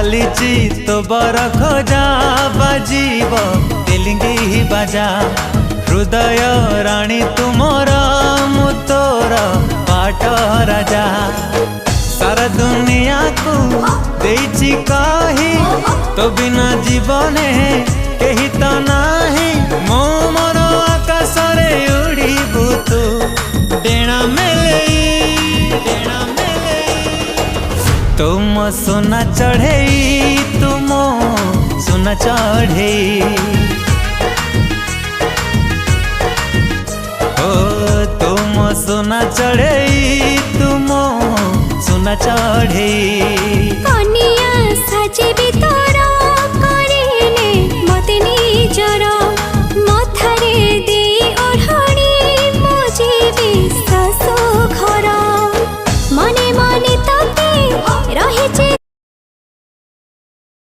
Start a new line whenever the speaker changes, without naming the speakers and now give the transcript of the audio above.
चालीची तो बर खोजा बाजीब तेलिंगी बाजा हृदय राणी तुमर मु तोर पाट राजा सारा दुनिया को देइछि कही तो बिना जीवने कही तो नाही मो मोर आकाश रे उड़ीबु तू डेणा मेले तुम सोना चढ़े तुम सोना चढ़े ओ तुम सोना चढ़े तुम सोना चढ़े।